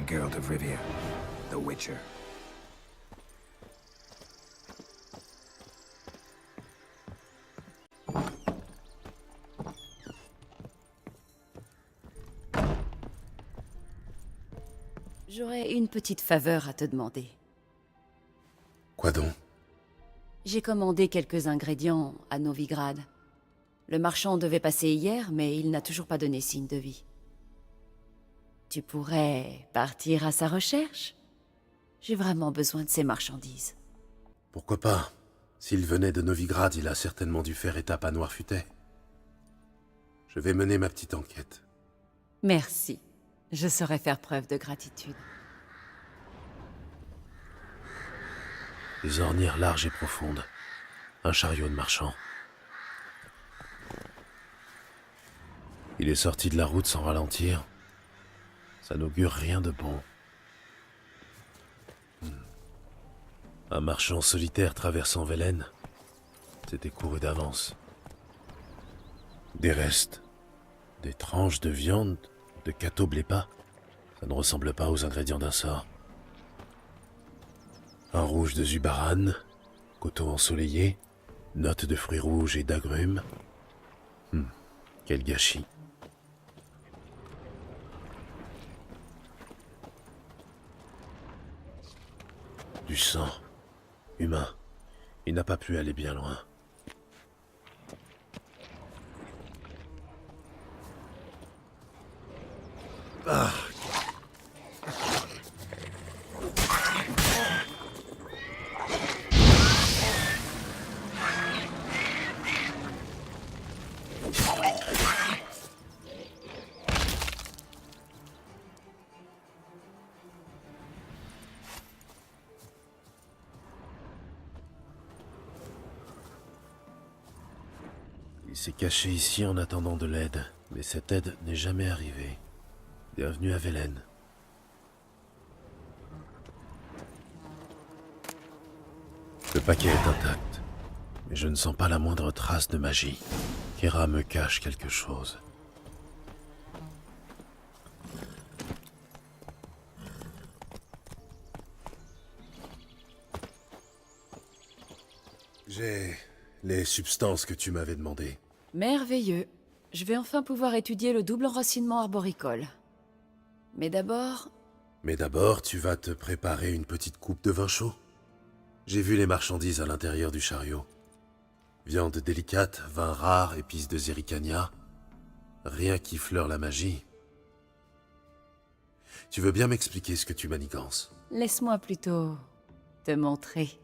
am Geralt of Rivia, the Witcher. J'aurais une petite faveur à te demander. Quoi donc? J'ai commandé quelques ingrédients à Novigrad. Le marchand devait passer hier, mais il n'a toujours pas donné signe de vie. Tu pourrais partir à sa recherche? J'ai vraiment besoin de ces marchandises. Pourquoi pas? S'il venait de Novigrad, il a certainement dû faire étape à Noirfutet. Je vais mener ma petite enquête. Merci. Je saurais faire preuve de gratitude. Des ornières larges et profondes. Un chariot de marchand. Il est sorti de la route sans ralentir. Ça n'augure rien de bon. Un marchand solitaire traversant Velen. C'était couru d'avance. Des restes. Des tranches de viande de Cato Blepa. Ça ne ressemble pas aux ingrédients d'un sort. Un rouge de Zubaran, coteau ensoleillé, notes de fruits rouges et d'agrumes. Quel gâchis. Du sang. Humain. Il n'a pas pu aller bien loin. Ah. Il s'est caché ici en attendant de l'aide, mais cette aide n'est jamais arrivée. Bienvenue à Velen. Le paquet est intact, mais je ne sens pas la moindre trace de magie. Kera me cache quelque chose. J'ai les substances que tu m'avais demandées. Merveilleux. Je vais enfin pouvoir étudier le double enracinement arboricole. Mais d'abord... Mais d'abord, tu vas te préparer une petite coupe de vin chaud. J'ai vu les marchandises à l'intérieur du chariot. Viande délicate, vin rare, épices de Zerrikania. Rien qui fleure la magie. Tu veux bien m'expliquer ce que tu manigances? Laisse-moi plutôt te montrer.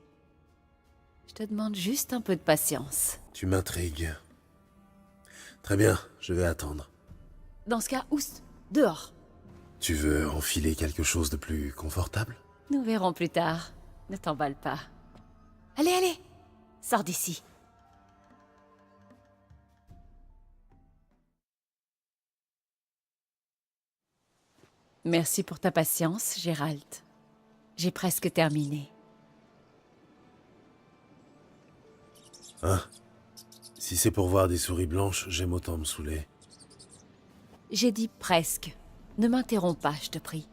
Je te demande juste un peu de patience. Tu m'intrigues. Très bien, je vais attendre. Dans ce cas, oust, dehors. Tu veux enfiler quelque chose de plus confortable? Nous verrons plus tard. Ne t'emballe pas. Allez, allez, sors d'ici. Merci pour ta patience, Gérald. J'ai presque terminé. Hein? Si c'est pour voir des souris blanches, j'aime autant me saouler. J'ai dit presque. Ne m'interromps pas, je te prie.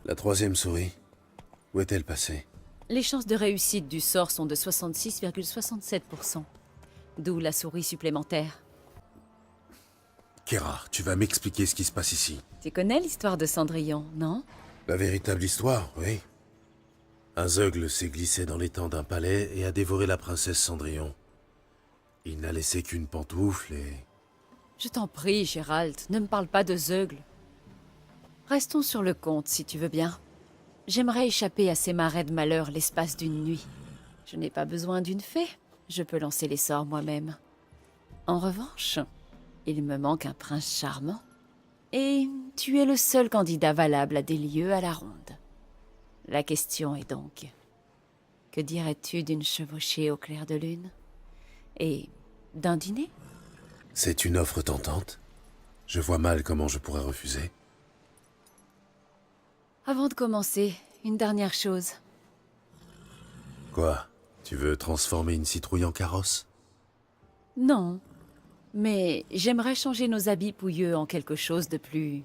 La troisième souris, où est-elle passée? Les chances de réussite du sort sont de 66,67%. D'où la souris supplémentaire. Kera, tu vas m'expliquer ce qui se passe ici. Tu connais l'histoire de Cendrillon, non? La véritable histoire, oui. Un zeugle s'est glissé dans l'étang d'un palais et a dévoré la princesse Cendrillon. Il n'a laissé qu'une pantoufle et... Je t'en prie, Gérald, ne me parle pas de zeugle. Restons sur le compte, si tu veux bien. J'aimerais échapper à ces marais de malheur l'espace d'une nuit. Je n'ai pas besoin d'une fée, je peux lancer les sorts moi-même. En revanche, il me manque un prince charmant. Et tu es le seul candidat valable à des lieux à la ronde. La question est donc, que dirais-tu d'une chevauchée au clair de lune? Et d'un dîner? C'est une offre tentante. Je vois mal comment je pourrais refuser. Avant de commencer, une dernière chose. Quoi? Tu veux transformer une citrouille en carrosse? Non. Mais j'aimerais changer nos habits pouilleux en quelque chose de plus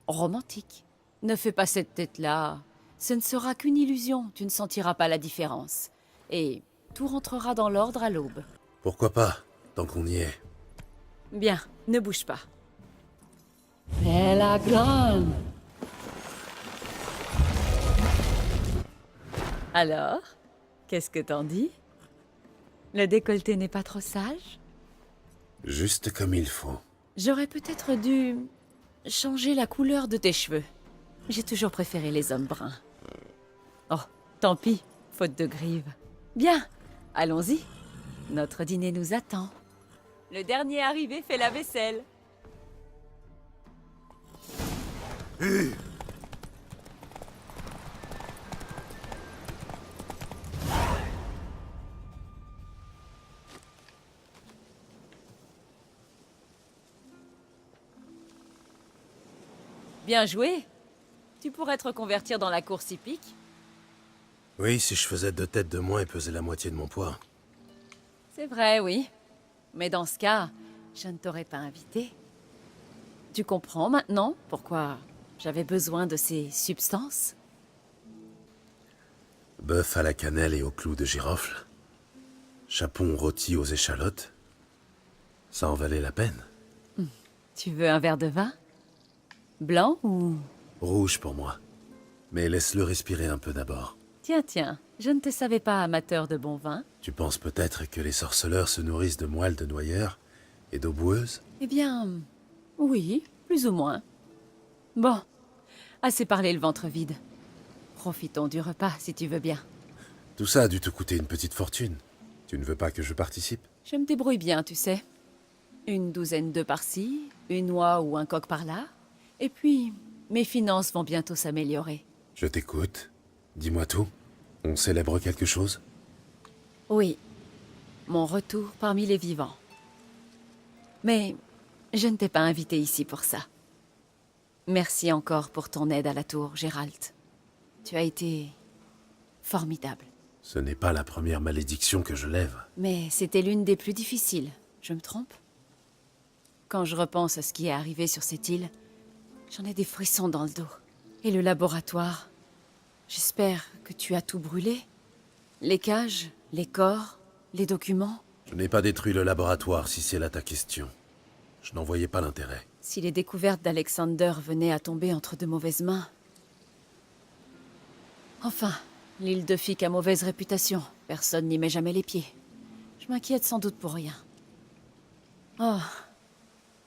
romantique. Ne fais pas cette tête-là. Ce ne sera qu'une illusion, tu ne sentiras pas la différence. Et tout rentrera dans l'ordre à l'aube. Pourquoi pas, tant qu'on y est. Bien, ne bouge pas. Bella grande. Alors, qu'est-ce que t'en dis? Le décolleté n'est pas trop sage? Juste comme il faut. J'aurais peut-être dû changer la couleur de tes cheveux. J'ai toujours préféré les hommes bruns. Oh, tant pis, faute de grives. Bien, allons-y. Notre dîner nous attend. Le dernier arrivé fait la vaisselle. Bien joué. Tu pourrais te reconvertir dans la course hippique. Oui, si je faisais 2 têtes de moins et pesais la moitié de mon poids. C'est vrai, oui. Mais dans ce cas, je ne t'aurais pas invité. Tu comprends maintenant pourquoi j'avais besoin de ces substances? Bœuf à la cannelle et au clou de girofle. Chapon rôti aux échalotes. Ça en valait la peine. Tu veux un verre de vin? Blanc ou... Rouge pour moi. Mais laisse-le respirer un peu d'abord. Tiens, tiens, je ne te savais pas amateur de bon vin. Tu penses peut-être que les sorceleurs se nourrissent de moelle de noyeur et d'eau boueuse? Eh bien, oui, plus ou moins. Bon, assez parlé le ventre vide. Profitons du repas, si tu veux bien. Tout ça a dû te coûter une petite fortune. Tu ne veux pas que je participe? Je me débrouille bien, tu sais. Une douzaine d'œufs par-ci, une oie ou un coq par-là. Et puis, mes finances vont bientôt s'améliorer. Je t'écoute. Dis-moi tout. On célèbre quelque chose? Oui, mon retour parmi les vivants. Mais je ne t'ai pas invité ici pour ça. Merci encore pour ton aide à la tour, Gérald. Tu as été formidable. Ce n'est pas la première malédiction que je lève. Mais c'était l'une des plus difficiles, je me trompe? Quand je repense à ce qui est arrivé sur cette île, j'en ai des frissons dans le dos. Et le laboratoire? J'espère que tu as tout brûlé? Les cages, les corps, les documents? Je n'ai pas détruit le laboratoire, si c'est là ta question. Je n'en voyais pas l'intérêt. Si les découvertes d'Alexander venaient à tomber entre de mauvaises mains... Enfin, l'île de Fic a mauvaise réputation. Personne n'y met jamais les pieds. Je m'inquiète sans doute pour rien. Oh,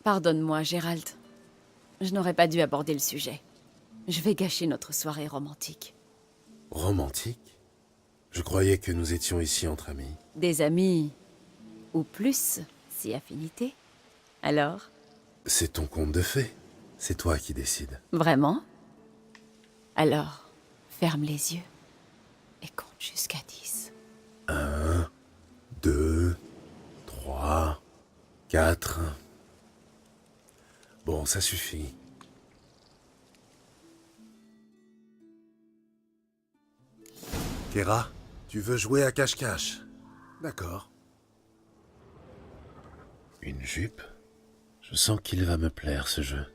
pardonne-moi, Gérald. Je n'aurais pas dû aborder le sujet. Je vais gâcher notre soirée romantique. Romantique? Je croyais que nous étions ici entre amis. Des amis... ou plus, si affinité. Alors? C'est ton conte de fées. C'est toi qui décides. Vraiment? Alors, ferme les yeux et compte jusqu'à 10. 1, 2, 3, 4... Bon, ça suffit. Kera, tu veux jouer à cache-cache? D'accord. Une jupe? Je sens qu'il va me plaire, ce jeu.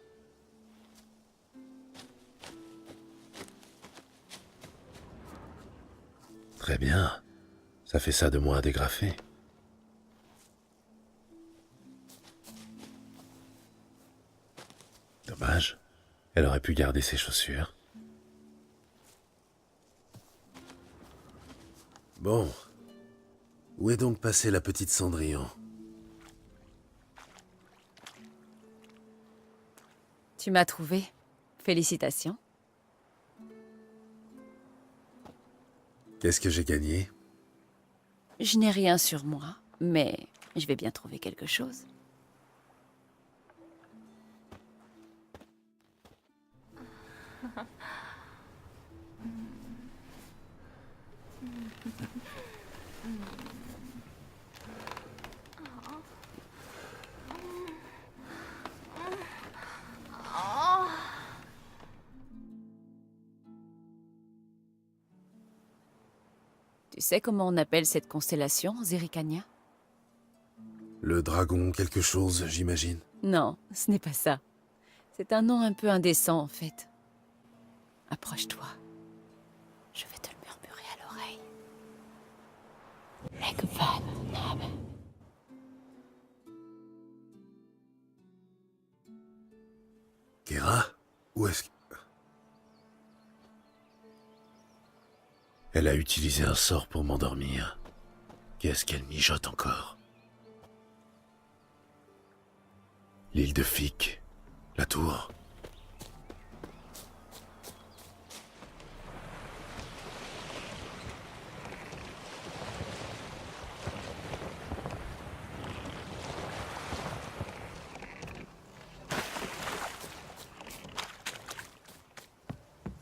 Très bien. Ça fait ça de moi à dégrafer. Dommage. Elle aurait pu garder ses chaussures. Bon. Où est donc passée la petite Cendrillon? Tu m'as trouvé. Félicitations. Qu'est-ce que j'ai gagné? Je n'ai rien sur moi, mais je vais bien trouver quelque chose. Tu sais comment on appelle cette constellation, Zerrikania? Le dragon quelque chose, j'imagine. Non, ce n'est pas ça. C'est un nom un peu indécent, en fait. Approche-toi. Je vais te le murmurer à l'oreille. Lekvanab. Kera? Où est-ce que... Elle a utilisé un sort pour m'endormir. Qu'est-ce qu'elle mijote encore? L'île de Fic, la tour.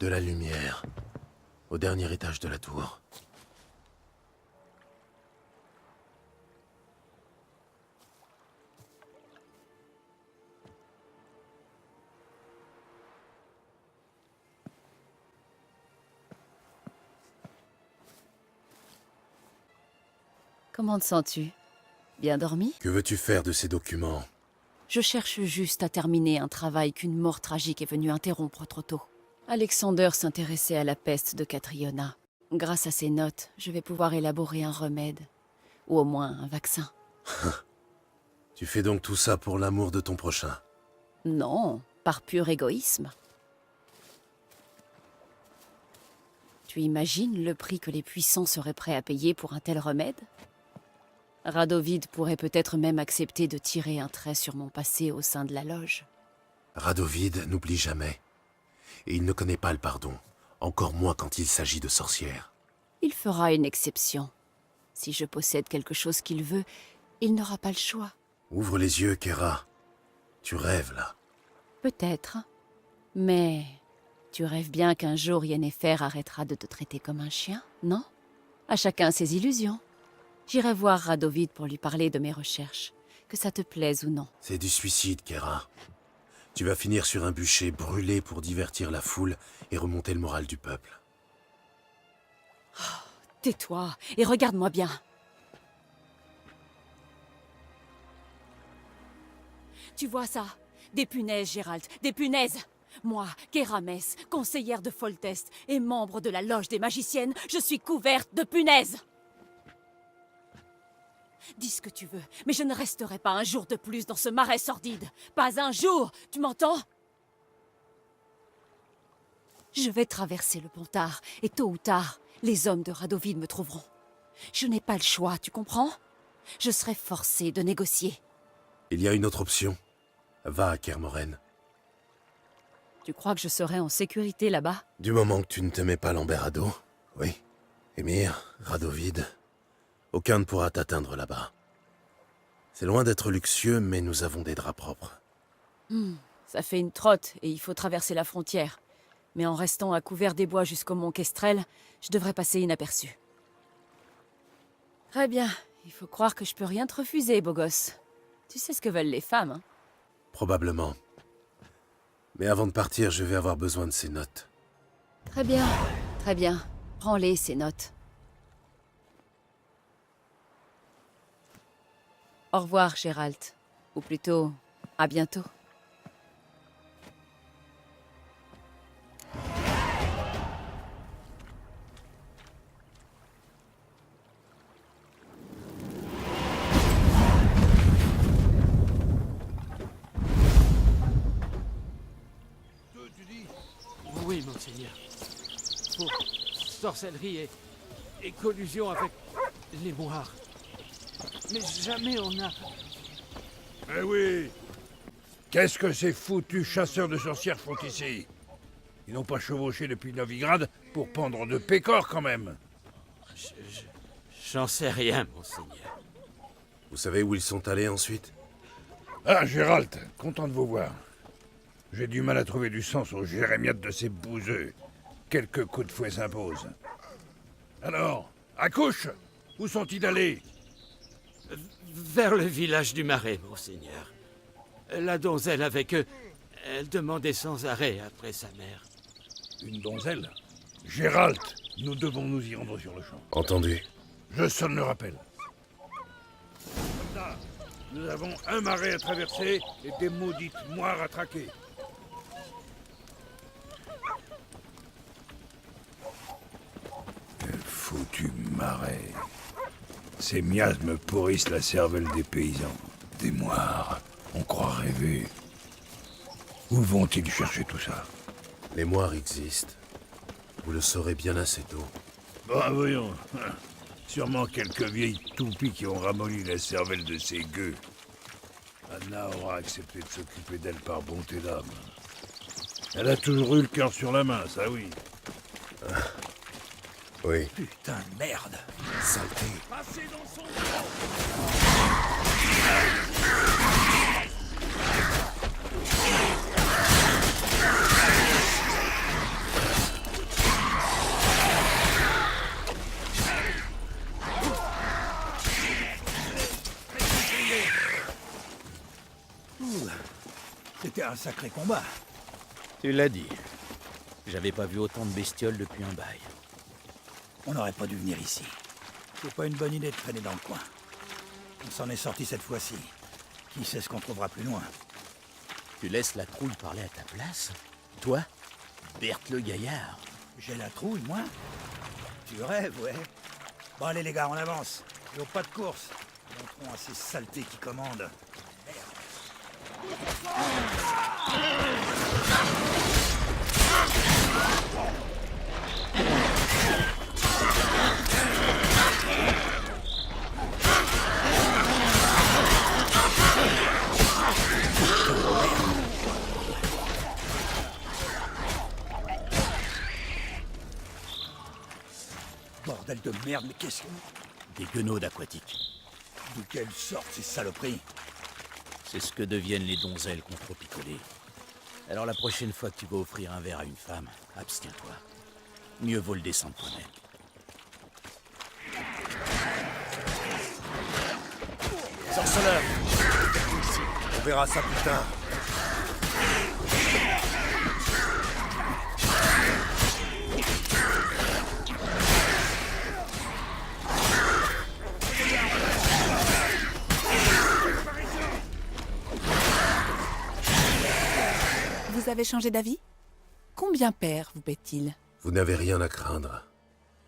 De la lumière, au dernier étage de la tour. Comment te sens-tu? Bien dormi? Que veux-tu faire de ces documents? Je cherche juste à terminer un travail qu'une mort tragique est venue interrompre trop tôt. Alexander s'intéressait à la peste de Catriona. Grâce à ses notes, je vais pouvoir élaborer un remède. Ou au moins un vaccin. Tu fais donc tout ça pour l'amour de ton prochain? Non, par pur égoïsme. Tu imagines le prix que les puissants seraient prêts à payer pour un tel remède? Radovid pourrait peut-être même accepter de tirer un trait sur mon passé au sein de la loge. Radovid n'oublie jamais. Et il ne connaît pas le pardon, encore moins quand il s'agit de sorcières. Il fera une exception. Si je possède quelque chose qu'il veut, il n'aura pas le choix. Ouvre les yeux, Kera. Tu rêves, là. Peut-être. Mais tu rêves bien qu'un jour Yennefer arrêtera de te traiter comme un chien, non? À chacun ses illusions. J'irai voir Radovid pour lui parler de mes recherches, que ça te plaise ou non. C'est du suicide, Kera. Tu vas finir sur un bûcher brûlé pour divertir la foule et remonter le moral du peuple. Tais-toi et regarde-moi bien. Tu vois ça? Des punaises, Gérald, des punaises! Moi, Kéramès, conseillère de Foltest et membre de la loge des magiciennes, je suis couverte de punaises! Dis ce que tu veux, mais je ne resterai pas un jour de plus dans ce marais sordide. Pas un jour, tu m'entends? Je vais traverser le Pontard, et tôt ou tard, les hommes de Radovid me trouveront. Je n'ai pas le choix, tu comprends? Je serai forcée de négocier. Il y a une autre option. Va à Kermoren. Tu crois que je serai en sécurité là-bas? Du moment que tu ne te mets pas l'Amberado, oui. Émir, Radovid, aucun ne pourra t'atteindre là-bas. C'est loin d'être luxueux, mais nous avons des draps propres. Ça fait une trotte et il faut traverser la frontière. Mais en restant à couvert des bois jusqu'au mont Kestrel, je devrais passer inaperçu. Très bien, il faut croire que je peux rien te refuser, beau gosse. Tu sais ce que veulent les femmes, hein? Probablement. Mais avant de partir, je vais avoir besoin de ces notes. Très bien, très bien. Prends-les, ces notes. Au revoir, Gérald. Ou plutôt, à bientôt. Oui, monseigneur. Pour sorcellerie et collusion avec les moires. Mais jamais on a... Eh oui! Qu'est-ce que ces foutus chasseurs de sorcières font ici? Ils n'ont pas chevauché depuis Novigrad pour pendre de pécor quand même. J'en sais rien, monseigneur. Vous savez où ils sont allés ensuite? Ah, Gérald, content de vous voir. J'ai du mal à trouver du sens aux jérémiades de ces bouseux. Quelques coups de fouet s'imposent. Alors, accouche! Où sont-ils allés? Vers le village du Marais, monseigneur. La donzelle avec eux, elle demandait sans arrêt après sa mère. Une donzelle? Gérald, Nous devons nous y rendre sur le champ. Entendu. Je sonne le rappel. Là, nous avons un marais à traverser et des maudites moires à traquer. Le foutu marais. Ces miasmes pourrissent la cervelle des paysans. Des moires. On croit rêver. Où vont-ils chercher tout ça? Les moires existent. Vous le saurez bien assez tôt. Bon, voyons. Sûrement quelques vieilles toupies qui ont ramolli la cervelle de ces gueux. Anna aura accepté de s'occuper d'elle par bonté d'âme. Elle a toujours eu le cœur sur la main, ça oui. Oui. Putain de merde. Saleté. C'était un sacré combat. Tu l'as dit. J'avais pas vu autant de bestioles depuis un bail. On n'aurait pas dû venir ici. C'est pas une bonne idée de traîner dans le coin. On s'en est sorti cette fois-ci. Qui sait ce qu'on trouvera plus loin? Tu laisses la trouille parler à ta place? Toi, Berthe le gaillard. J'ai la trouille, moi? Tu rêves, ouais. Bon, allez, les gars, on avance. Et au pas de course. Montrons à ces saletés qui commandent. Bordel de merde, mais qu'est-ce que... Des guenaudes aquatiques. De quelle sorte ces saloperies? C'est ce que deviennent les donzelles qu'on trop picolé. Alors la prochaine fois que tu vas offrir un verre à une femme, abstiens-toi. Mieux vaut le descendre toi-même. Sorceleur! On verra ça plus tard. Vous avez changé d'avis? Combien père vous paie-t-il? Vous n'avez rien à craindre.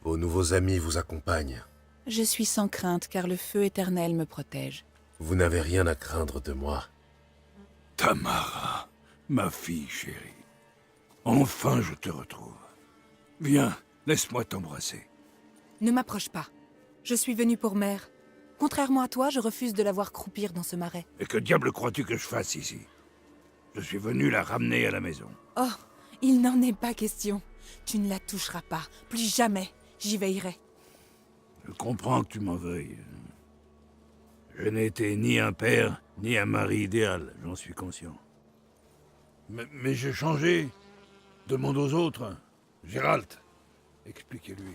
Vos nouveaux amis vous accompagnent. Je suis sans crainte car le feu éternel me protège. Vous n'avez rien à craindre de moi. Tamara, ma fille chérie. Enfin, je te retrouve. Viens, laisse-moi t'embrasser. Ne m'approche pas. Je suis venu pour mère. Contrairement à toi, je refuse de la voir croupir dans ce marais. Et que diable crois-tu que je fasse ici? Je suis venu la ramener à la maison. Oh, il n'en est pas question. Tu ne la toucheras pas. Plus jamais. J'y veillerai. Je comprends que tu m'en veuilles. Je n'ai été ni un père, ni un mari idéal, j'en suis conscient. Mais j'ai changé. Demande aux autres. Gérald, expliquez-lui.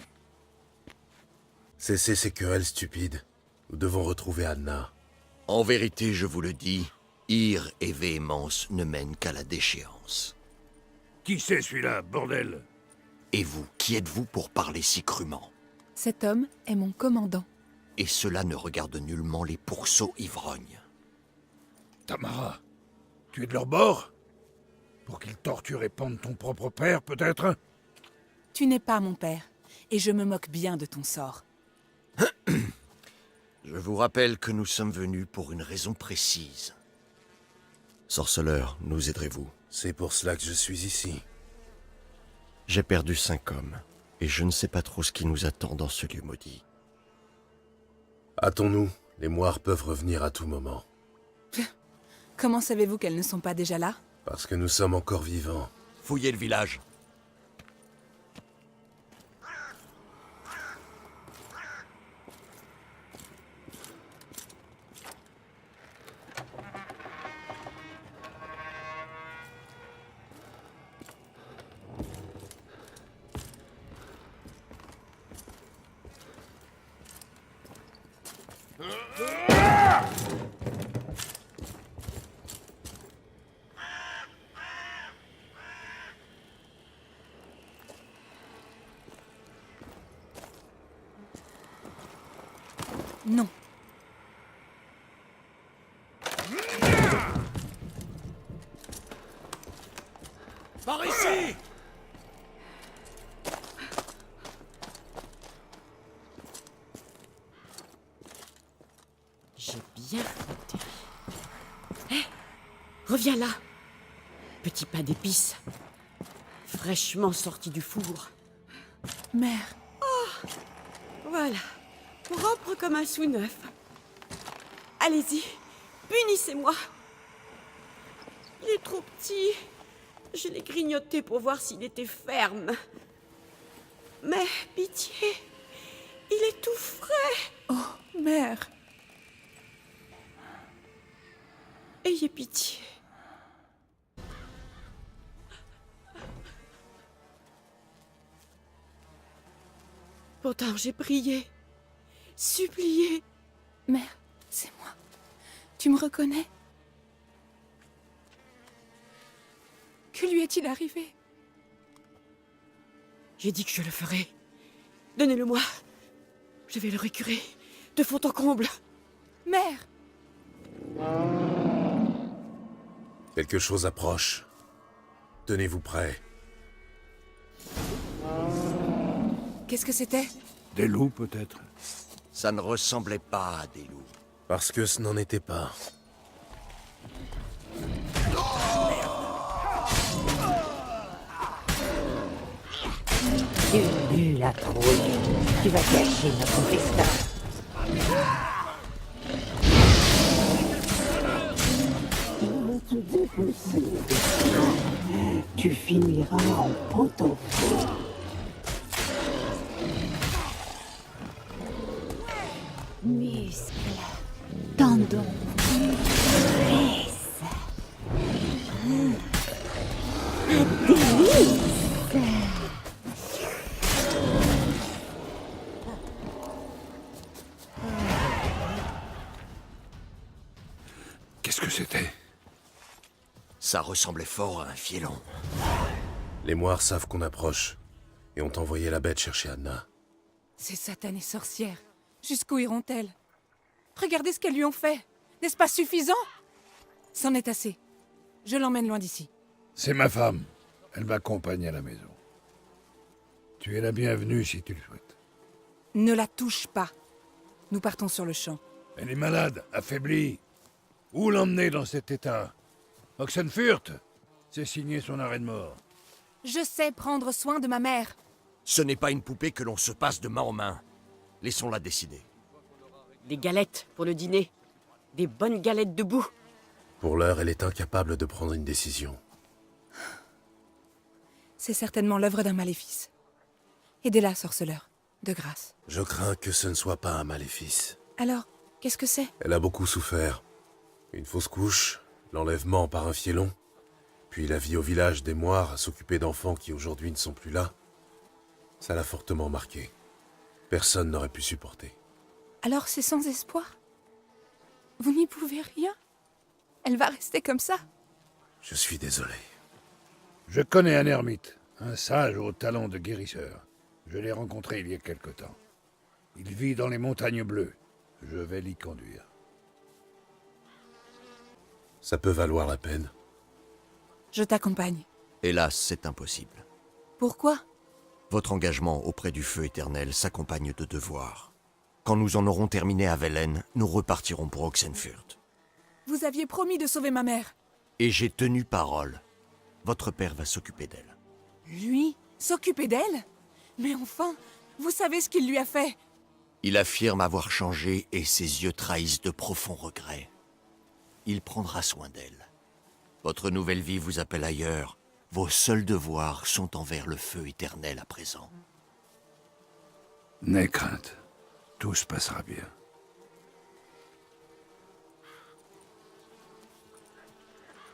Cessez ces querelles stupides. Nous devons retrouver Anna. En vérité, je vous le dis, ire et véhémence ne mènent qu'à la déchéance. Qui c'est celui-là, bordel? Et vous, qui êtes-vous pour parler si crûment? Cet homme est mon commandant. Et cela ne regarde nullement les pourceaux ivrognes. Tamara, tu es de leur bord? Pour qu'ils torturent et pendent ton propre père, peut-être? Tu n'es pas mon père, et je me moque bien de ton sort. Je vous rappelle que nous sommes venus pour une raison précise. Sorceleur, nous aiderez-vous? C'est pour cela que je suis ici. J'ai perdu 5 hommes, et je ne sais pas trop ce qui nous attend dans ce lieu maudit. Hâtons-nous, les moires peuvent revenir à tout moment. Comment savez-vous qu'elles ne sont pas déjà là? Parce que nous sommes encore vivants. Fouillez le village. Non. Par ici! J'ai bien flotté. Hé, reviens là. Petit pain d'épices. Fraîchement sorti du four. Mère, Voilà. Propre comme un sou neuf. Allez-y, punissez-moi. Il est trop petit. Je l'ai grignoté pour voir s'il était ferme. Mais pitié, il est tout frais. mère. Ayez pitié. Pourtant, j'ai prié, supplié. Mère, c'est moi. Tu me reconnais? Que lui est-il arrivé? J'ai dit que je le ferais. Donnez-le-moi. Je vais le récurer de fond en comble. Mère! Quelque chose approche. Tenez-vous prêts. Qu'est-ce que c'était? Des loups, peut-être? Ça ne ressemblait pas à des loups. Parce que ce n'en était pas. Tu pues la trouille. Tu vas gâcher notre festin. Il va te dépousser. Tu finiras en pot-au-feu. Muscles, tendons, graisse. Un délice. Qu'est-ce que c'était? Ça ressemblait fort à un fielon. Les moires savent qu'on approche et ont envoyé la bête chercher Anna. Ces satanées sorcières. Jusqu'où iront-elles? Regardez ce qu'elles lui ont fait. N'est-ce pas suffisant? C'en est assez. Je l'emmène loin d'ici. C'est ma femme. Elle m'accompagne à la maison. Tu es la bienvenue si tu le souhaites. Ne la touche pas. Nous partons sur le champ. Elle est malade, affaiblie. Où l'emmener dans cet état? Oxenfurt? C'est signé son arrêt de mort. Je sais prendre soin de ma mère. Ce n'est pas une poupée que l'on se passe de main en main. Laissons-la décider. Des galettes pour le dîner. Des bonnes galettes debout. Pour l'heure, elle est incapable de prendre une décision. C'est certainement l'œuvre d'un maléfice. Aidez-la, sorceleur. De grâce. Je crains que ce ne soit pas un maléfice. Alors, qu'est-ce que c'est? Elle a beaucoup souffert. Une fausse couche, l'enlèvement par un fielon, puis la vie au village des moires à s'occuper d'enfants qui aujourd'hui ne sont plus là. Ça l'a fortement marquée. Personne n'aurait pu supporter. Alors c'est sans espoir? Vous n'y pouvez rien? Elle va rester comme ça? Je suis désolé. Je connais un ermite, un sage au talent de guérisseur. Je l'ai rencontré il y a quelque temps. Il vit dans les montagnes bleues. Je vais l'y conduire. Ça peut valoir la peine. Je t'accompagne. Hélas, c'est impossible. Pourquoi? Votre engagement auprès du feu éternel s'accompagne de devoirs. Quand nous en aurons terminé à Velen, nous repartirons pour Oxenfurt. Vous aviez promis de sauver ma mère. Et j'ai tenu parole. Votre père va s'occuper d'elle. Lui? S'occuper d'elle? Mais enfin, vous savez ce qu'il lui a fait. Il affirme avoir changé et ses yeux trahissent de profonds regrets. Il prendra soin d'elle. Votre nouvelle vie vous appelle ailleurs. Vos seuls devoirs sont envers le feu éternel à présent. N'aie crainte. Tout se passera bien.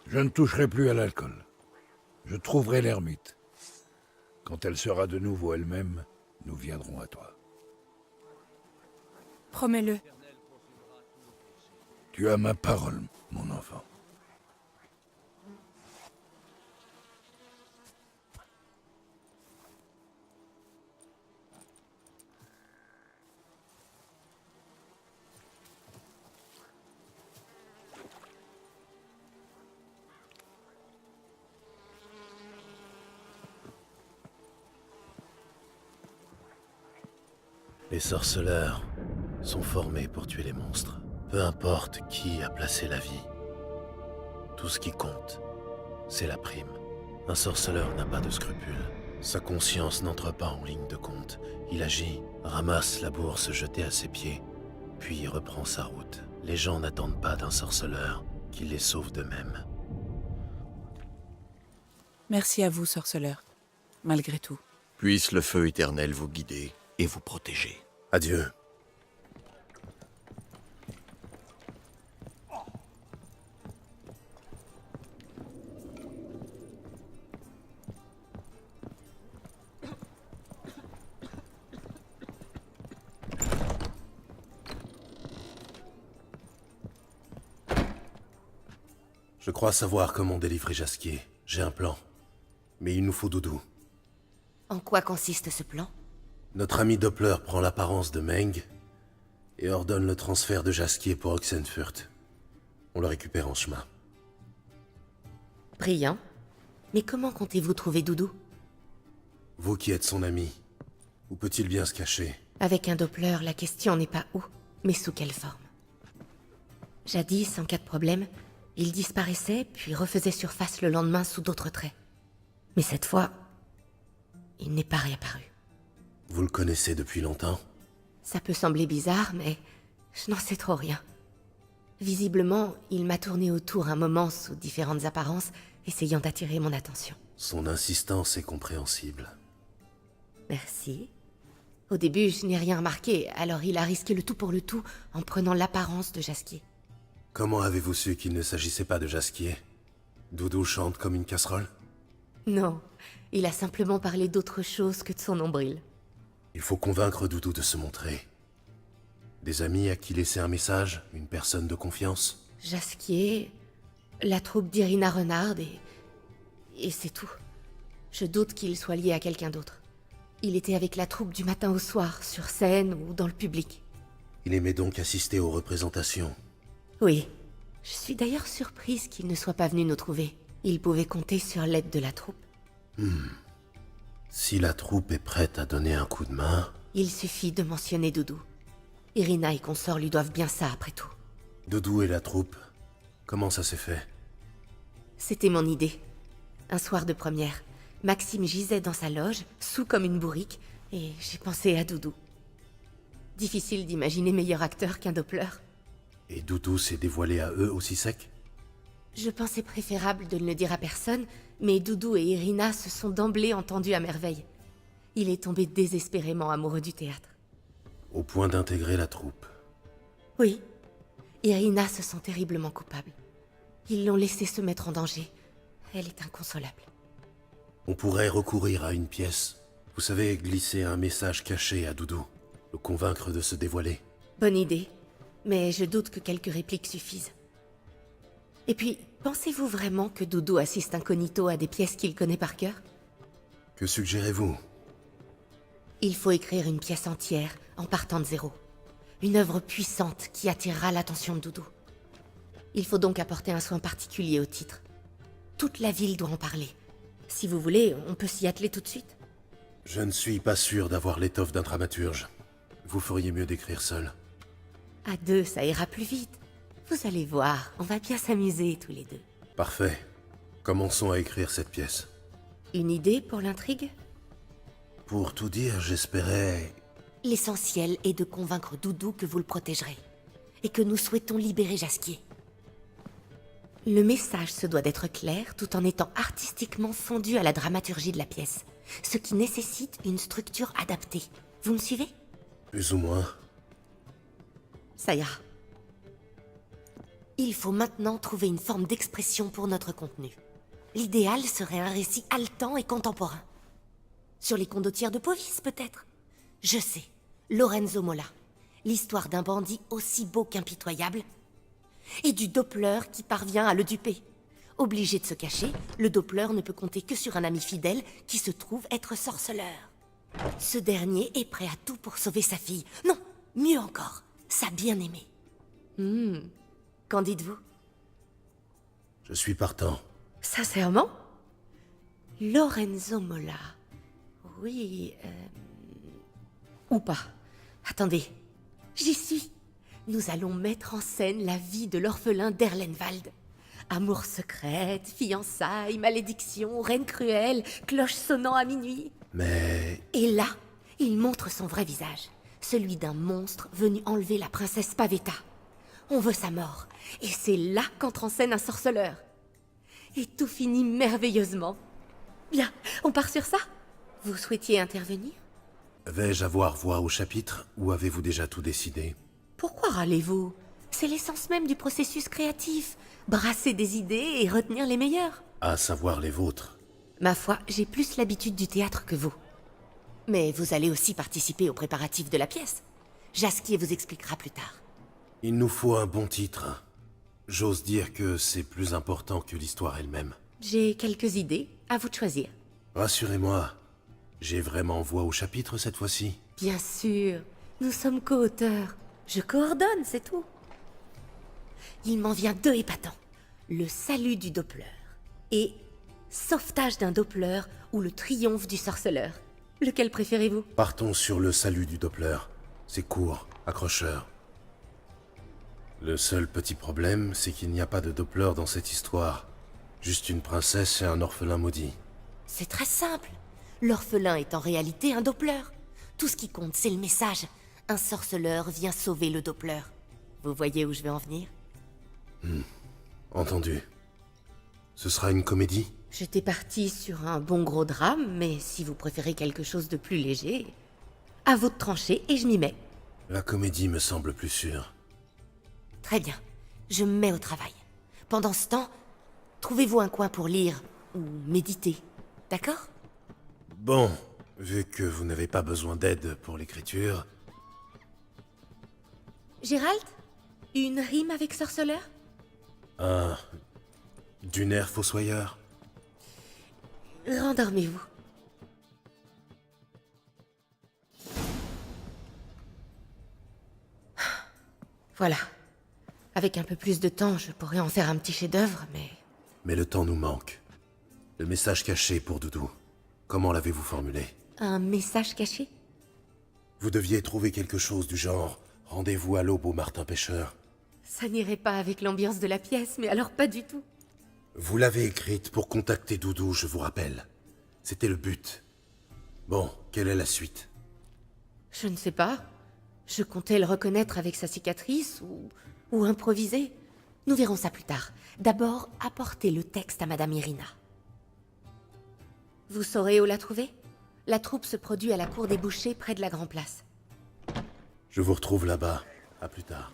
Je ne toucherai plus à l'alcool. Je trouverai l'ermite. Quand elle sera de nouveau elle-même, nous viendrons à toi. Promets-le. Tu as ma parole, mon enfant. Les sorceleurs sont formés pour tuer les monstres. Peu importe qui a placé la vie. Tout ce qui compte, c'est la prime. Un sorceleur n'a pas de scrupules. Sa conscience n'entre pas en ligne de compte. Il agit, ramasse la bourse jetée à ses pieds, puis reprend sa route. Les gens n'attendent pas d'un sorceleur qu'il les sauve d'eux-mêmes. Merci à vous, sorceleur. Malgré tout. Puisse le feu éternel vous guider et vous protéger. Adieu. Je crois savoir comment délivrer Jasquier. J'ai un plan. Mais il nous faut Doudou. En quoi consiste ce plan? Notre ami Doppler prend l'apparence de Meng et ordonne le transfert de Jasquier pour Oxenfurt. On le récupère en chemin. Brillant. Mais comment comptez-vous trouver Doudou? Vous qui êtes son ami, où peut-il bien se cacher? Avec un Doppler, la question n'est pas où, mais sous quelle forme. Jadis, en cas de problème, il disparaissait, puis refaisait surface le lendemain sous d'autres traits. Mais cette fois, il n'est pas réapparu. Vous le connaissez depuis longtemps? Ça peut sembler bizarre, mais je n'en sais trop rien. Visiblement, il m'a tourné autour un moment sous différentes apparences, essayant d'attirer mon attention. Son insistance est compréhensible. Merci. Au début, je n'ai rien remarqué, alors il a risqué le tout pour le tout en prenant l'apparence de Jasquier. Comment avez-vous su qu'il ne s'agissait pas de Jasquier? Doudou chante comme une casserole? Non, il a simplement parlé d'autre chose que de son nombril. Il faut convaincre Doudou de se montrer. Des amis à qui laisser un message? Une personne de confiance? Jasquier, la troupe d'Irina Renard et c'est tout. Je doute qu'il soit lié à quelqu'un d'autre. Il était avec la troupe du matin au soir, sur scène ou dans le public. Il aimait donc assister aux représentations. Oui. Je suis d'ailleurs surprise qu'il ne soit pas venu nous trouver. Il pouvait compter sur l'aide de la troupe. Si la troupe est prête à donner un coup de main... Il suffit de mentionner Doudou. Irina et consorts lui doivent bien ça, après tout. Doudou et la troupe, comment ça s'est fait? C'était mon idée. Un soir de première, Maxime gisait dans sa loge, saoul comme une bourrique, et j'ai pensé à Doudou. Difficile d'imaginer meilleur acteur qu'un Doppler. Et Doudou s'est dévoilé à eux aussi sec? Je pensais préférable de ne le dire à personne, mais Doudou et Irina se sont d'emblée entendus à merveille. Il est tombé désespérément amoureux du théâtre. Au point d'intégrer la troupe. Oui. Irina se sent terriblement coupable. Ils l'ont laissée se mettre en danger. Elle est inconsolable. On pourrait recourir à une pièce. Vous savez, glisser un message caché à Doudou. Le convaincre de se dévoiler. Bonne idée. Mais je doute que quelques répliques suffisent. Et puis, pensez-vous vraiment que Doudou assiste incognito à des pièces qu'il connaît par cœur? Que suggérez-vous? Il faut écrire une pièce entière, en partant de zéro. Une œuvre puissante qui attirera l'attention de Doudou. Il faut donc apporter un soin particulier au titre. Toute la ville doit en parler. Si vous voulez, on peut s'y atteler tout de suite. Je ne suis pas sûr d'avoir l'étoffe d'un dramaturge. Vous feriez mieux d'écrire seul. À deux, ça ira plus vite. Vous allez voir, on va bien s'amuser tous les deux. Parfait. Commençons à écrire cette pièce. Une idée pour l'intrigue? Pour tout dire, j'espérais... L'essentiel est de convaincre Doudou que vous le protégerez. Et que nous souhaitons libérer Jasquier. Le message se doit d'être clair tout en étant artistiquement fondu à la dramaturgie de la pièce. Ce qui nécessite une structure adaptée. Vous me suivez? Plus ou moins. Ça ira. Il faut maintenant trouver une forme d'expression pour notre contenu. L'idéal serait un récit haletant et contemporain. Sur les condottières de Povis, peut-être? Je sais, Lorenzo Mola. L'histoire d'un bandit aussi beau qu'impitoyable. Et du Doppler qui parvient à le duper. Obligé de se cacher, le Doppler ne peut compter que sur un ami fidèle qui se trouve être sorceleur. Ce dernier est prêt à tout pour sauver sa fille. Non, mieux encore, sa bien-aimée. Qu'en dites-vous? Je suis partant. Sincèrement? Lorenzo Mola. Oui, ou pas. Attendez, j'y suis. Nous allons mettre en scène la vie de l'orphelin d'Erlenwald. Amour secrète, fiançailles, malédiction, reine cruelle, cloche sonnant à minuit. Mais... Et là, il montre son vrai visage. Celui d'un monstre venu enlever la princesse Pavetta. On veut sa mort. Et c'est là qu'entre en scène un sorceleur. Et tout finit merveilleusement. Bien, on part sur ça? Vous souhaitiez intervenir? Vais-je avoir voix au chapitre, ou avez-vous déjà tout décidé? Pourquoi râlez-vous? C'est l'essence même du processus créatif. Brasser des idées et retenir les meilleures. À savoir les vôtres. Ma foi, j'ai plus l'habitude du théâtre que vous. Mais vous allez aussi participer aux préparatifs de la pièce. Jasquier vous expliquera plus tard. Il nous faut un bon titre. J'ose dire que c'est plus important que l'histoire elle-même. J'ai quelques idées, à vous de choisir. Rassurez-moi, j'ai vraiment voix au chapitre cette fois-ci. Bien sûr, nous sommes co-auteurs. Je coordonne, c'est tout. Il m'en vient 2 épatants. Le salut du Doppler et sauvetage d'un Doppler ou le triomphe du sorceleur. Lequel préférez-vous? Partons sur le salut du Doppler. C'est court, accrocheur. Le seul petit problème, c'est qu'il n'y a pas de Doppler dans cette histoire. Juste une princesse et un orphelin maudit. C'est très simple. L'orphelin est en réalité un Doppler. Tout ce qui compte, c'est le message. Un sorceleur vient sauver le Doppler. Vous voyez où je vais en venir? Entendu. Ce sera une comédie? J'étais partie sur un bon gros drame, mais si vous préférez quelque chose de plus léger, à vous de trancher et je m'y mets. La comédie me semble plus sûre. Très bien, je me mets au travail. Pendant ce temps, trouvez-vous un coin pour lire ou méditer, d'accord? Bon, vu que vous n'avez pas besoin d'aide pour l'écriture... Gérald? Une rime avec sorceleur? Du nerf fossoyeur? Rendormez-vous. Voilà. Avec un peu plus de temps, je pourrais en faire un petit chef-d'œuvre, mais... Mais le temps nous manque. Le message caché pour Doudou. Comment l'avez-vous formulé? Un message caché? Vous deviez trouver quelque chose du genre « Rendez-vous à l'aube au Martin Pêcheur ». Ça n'irait pas avec l'ambiance de la pièce, mais alors pas du tout. Vous l'avez écrite pour contacter Doudou, je vous rappelle. C'était le but. Bon, quelle est la suite? Je ne sais pas. Je comptais le reconnaître avec sa cicatrice, ou improviser. Nous verrons ça plus tard. D'abord, apportez le texte à Madame Irina. Vous saurez où la trouver? La troupe se produit à la cour des bouchers, près de la Grand Place. Je vous retrouve là-bas. À plus tard.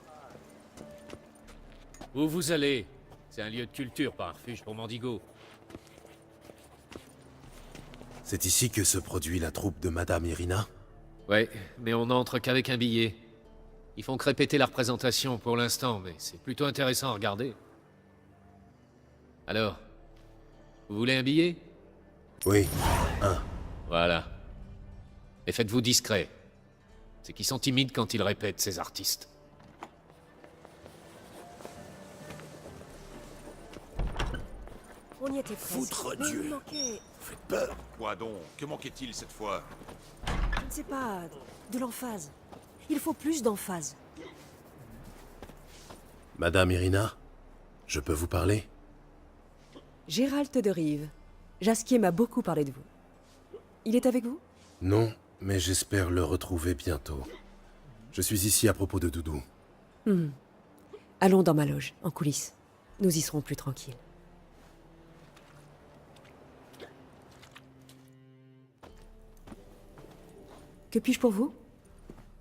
Où vous allez? C'est un lieu de culture, pas un refuge pour mendigos. C'est ici que se produit la troupe de Madame Irina? Ouais, mais on n'entre qu'avec un billet. Ils font que répéter la représentation pour l'instant, mais c'est plutôt intéressant à regarder. Alors, vous voulez un billet? Oui, un. Voilà. Et faites-vous discret. C'est qu'ils sont timides quand ils répètent, ces artistes. On y était presque. Foutre Mais Dieu. il manquait, Faites peur. Quoi donc? Que manquait-il cette fois? je ne sais pas, de l'emphase. Il faut plus d'emphase. Madame Irina, je peux vous parler? Gérald de Rive. Jasquier m'a beaucoup parlé de vous. Il est avec vous? Non, mais j'espère le retrouver bientôt. Je suis ici à propos de Doudou. Allons dans ma loge, en coulisses. Nous y serons plus tranquilles. Que puis-je pour vous?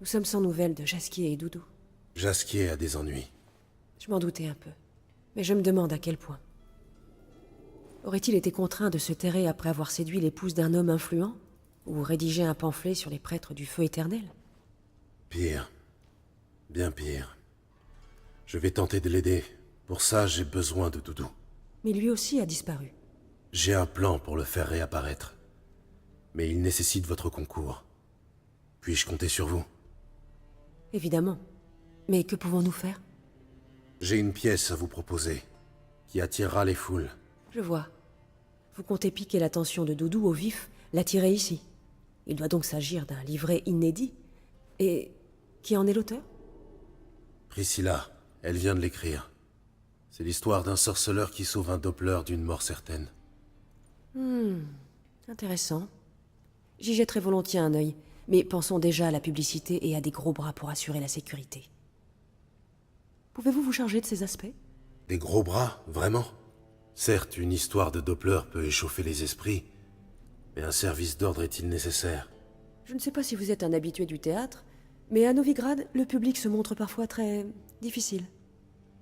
Nous sommes sans nouvelles de Jasquier et Doudou. Jasquier a des ennuis. Je m'en doutais un peu. Mais je me demande à quel point. Aurait-il été contraint de se terrer après avoir séduit l'épouse d'un homme influent? Ou rédigé un pamphlet sur les prêtres du feu éternel? Pire. Bien pire. Je vais tenter de l'aider. Pour ça, j'ai besoin de Doudou. Mais lui aussi a disparu. J'ai un plan pour le faire réapparaître. Mais il nécessite votre concours. Puis-je compter sur vous? Évidemment. Mais que pouvons-nous faire? J'ai une pièce à vous proposer, qui attirera les foules. Je vois. Vous comptez piquer l'attention de Doudou au vif, l'attirer ici. Il doit donc s'agir d'un livret inédit. Et Qui en est l'auteur? Priscilla, elle vient de l'écrire. C'est l'histoire d'un sorceleur qui sauve un Doppler d'une mort certaine. Intéressant. J'y jetterai volontiers un œil, mais pensons déjà à la publicité et à des gros bras pour assurer la sécurité. Pouvez-vous vous charger de ces aspects? Des gros bras, vraiment? Certes, une histoire de Doppler peut échauffer les esprits, mais un service d'ordre est-il nécessaire? Je ne sais pas si vous êtes un habitué du théâtre, mais à Novigrad, le public se montre parfois très difficile.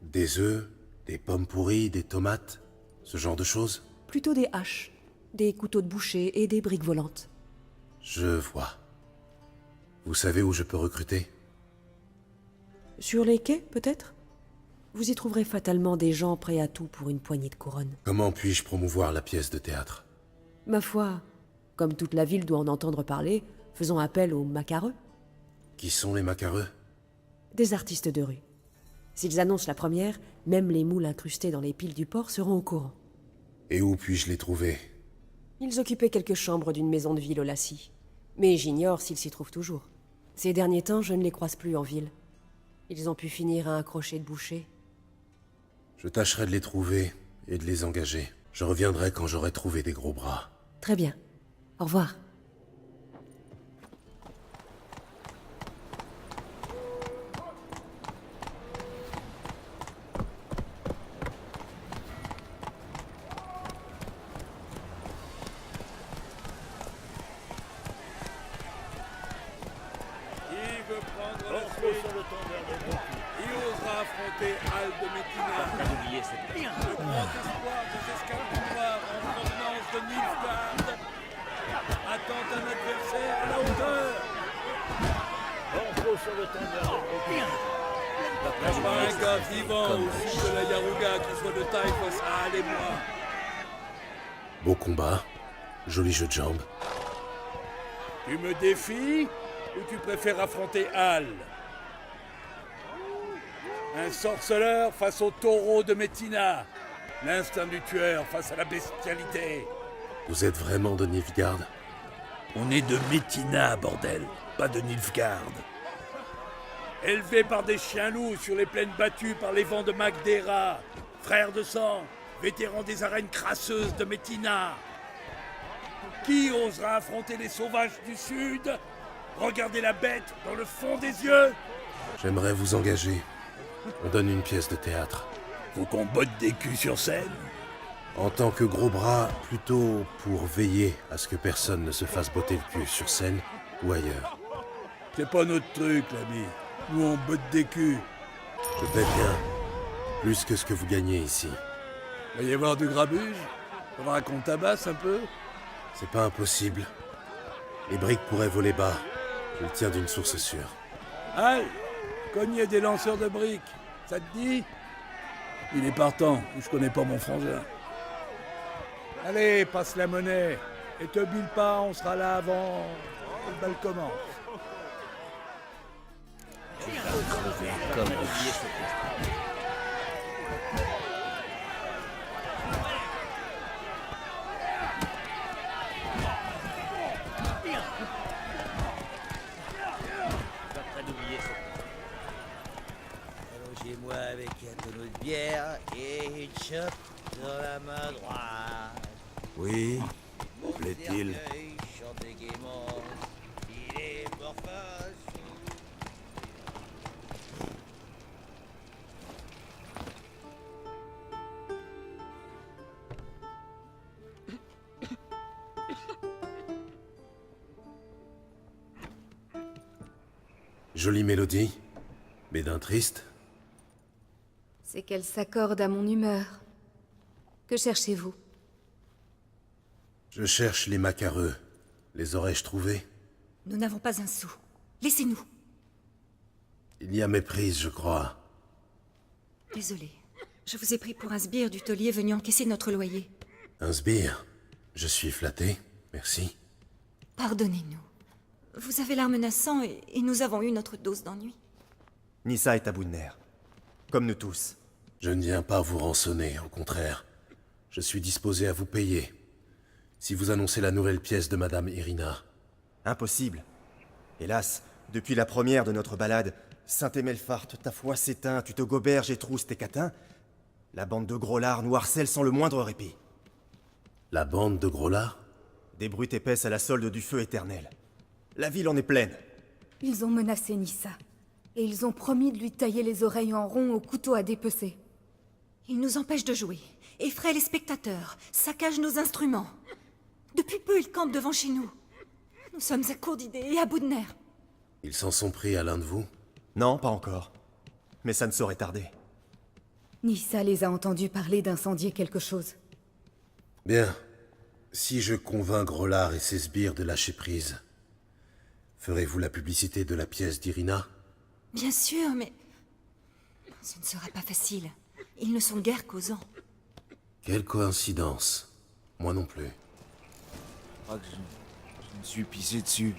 Des œufs, des pommes pourries, des tomates, ce genre de choses? Plutôt des haches, des couteaux de boucher et des briques volantes. Je vois. Vous savez où je peux recruter? Sur les quais, peut-être? Vous y trouverez fatalement des gens prêts à tout pour une poignée de couronnes. Comment puis-je promouvoir la pièce de théâtre? Ma foi, comme toute la ville doit en entendre parler, faisons appel aux macareux. Qui sont les macareux? Des artistes de rue. S'ils annoncent la première, même les moules incrustés dans les piles du port seront au courant. Et où puis-je les trouver? Ils occupaient quelques chambres d'une maison de ville au Lassie. Mais j'ignore s'ils s'y trouvent toujours. Ces derniers temps, je ne les croise plus en ville. Ils ont pu finir à un crochet de boucher. Je tâcherai de les trouver et de les engager. Je reviendrai quand j'aurai trouvé des gros bras. Très bien. Au revoir. Qui osera affronter Al de Métina, le grand espoir des escarpins noirs en provenance de Nilfgaard, attend un adversaire à la hauteur. N'a pas un gars vivant au sud de la Yaruga qui soit de taille face à Al et moi. Beau combat, joli jeu de jambes. Tu me défies ou tu préfères affronter Al? Un sorceleur face au taureau de Métina. L'instinct du tueur face à la bestialité. Vous êtes vraiment de Nilfgaard? On est de Métina, bordel, pas de Nilfgaard. Élevé par des chiens-loups sur les plaines battues par les vents de Magdera. Frère de sang, vétéran des arènes crasseuses de Métina. Qui osera affronter les sauvages du Sud? Regardez la bête dans le fond des yeux. J'aimerais vous engager. On donne une pièce de théâtre. Faut qu'on botte des culs sur scène. En tant que gros bras, plutôt pour veiller à ce que personne ne se fasse botter le cul sur scène ou ailleurs. C'est pas notre truc, l'ami. Nous, on botte des culs. Je paie bien. Plus que ce que vous gagnez ici. Va y avoir du grabuge? Faudra qu'on tabasse un peu? C'est pas impossible. Les briques pourraient voler bas. Je le tiens d'une source sûre. Al, cogner des lanceurs de briques, ça te dit? Il est partant, je connais pas mon frangin. Allez, passe la monnaie. Et te bile pas, on sera là avant que le bal commence. Allongez-moi avec un tonneau de bière et une chope dans la main droite. Oui, plaît-il? Chantez gaiement, il est mort face. Jolie mélodie, mais d'un triste. C'est qu'elle s'accorde à mon humeur. Que cherchez-vous? Je cherche les macareux. Les aurais-je trouvés? Nous n'avons pas un sou. Laissez-nous. Il y a méprise, je crois. Désolé. Je vous ai pris pour un sbire du taulier venu encaisser notre loyer. Un sbire. Je suis flatté, merci. Pardonnez-nous. Vous avez l'air menaçant et nous avons eu notre dose d'ennui. Nissa est à bout de nerfs. Comme nous tous. Je ne viens pas vous rançonner, au contraire. Je suis disposé à vous payer. Si vous annoncez la nouvelle pièce de Madame Irina. Impossible. Hélas, Depuis la première de notre balade, Saint-Emelfart, ta foi s'éteint, tu te goberges et trousses tes catins, la bande de Grollards nous harcèle sans le moindre répit. La bande de Grollards? Des brutes épaisses à la solde du feu éternel. La ville en est pleine. Ils ont menacé Nissa. Et ils ont promis de lui tailler les oreilles en rond au couteau à dépecer. Ils nous empêchent de jouer, effraient les spectateurs, saccagent nos instruments. Depuis peu, ils campent devant chez nous. Nous sommes à court d'idées et à bout de nerfs. Ils s'en sont pris à l'un de vous? Non, pas encore. Mais ça ne saurait tarder. Nissa les a entendus parler d'incendier quelque chose. Bien. Si je convainc Grollard et ses sbires de lâcher prise, ferez-vous la publicité de la pièce d'Irina? Bien sûr, mais... ce ne sera pas facile. Ils ne sont guère causants. Quelle coïncidence. Moi non plus. Je me suis pissé dessus.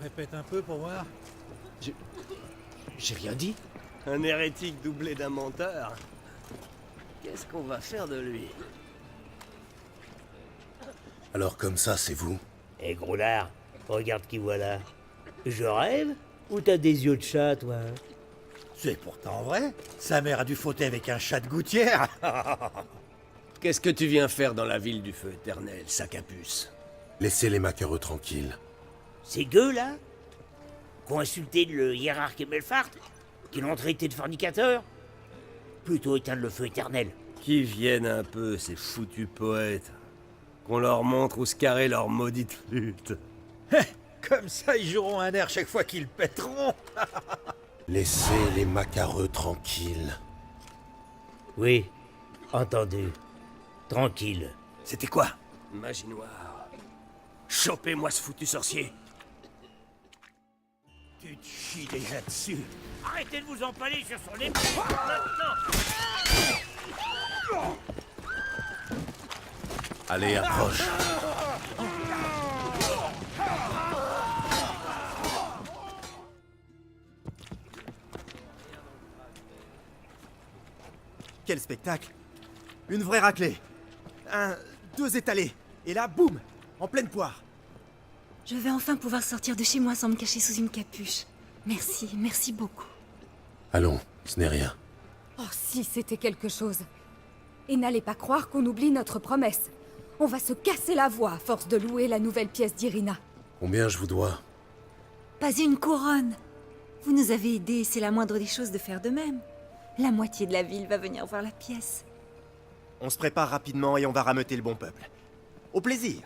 Répète un peu pour voir. J'ai rien dit. Un hérétique doublé d'un menteur. Qu'est-ce qu'on va faire de lui? Alors comme ça, c'est vous? Eh Grollard, regarde qui voilà. Je rêve? Ou t'as des yeux de chat, toi? C'est pourtant vrai. Sa mère a dû fauter avec un chat de gouttière. Qu'est-ce que tu viens faire dans la ville du feu éternel, sac à puce? Laissez les maquereux tranquilles. Ces gueux, là? Qu'ont insulté le hiérarque Emelfart? Qui l'ont traité de fornicateur? Plutôt éteindre le feu éternel. Qu'ils viennent un peu, ces foutus poètes. Qu'on leur montre où se carrer leur maudite flûte. Comme ça, ils joueront un air chaque fois qu'ils pèteront. Laissez les macareux tranquilles. Oui, entendu. Tranquille. C'était quoi? Magie noire. Chopez-moi ce foutu sorcier. Tu te chies déjà dessus. Arrêtez de vous empaler sur son épaule maintenant. Allez, approche. Quel spectacle! Une vraie raclée! Deux étalés! Et là, boum! En pleine poire! Je vais enfin pouvoir sortir de chez moi sans me cacher sous une capuche. Merci, merci beaucoup. Allons, ce n'est rien. Oh, si c'était quelque chose. Et n'allez pas croire qu'on oublie notre promesse. On va se casser la voix à force de louer la nouvelle pièce d'Irina. Combien je vous dois? Pas une couronne. Vous nous avez aidés, c'est la moindre des choses de faire de même. La moitié de la ville va venir voir la pièce. On se prépare rapidement et on va rameuter le bon peuple. Au plaisir!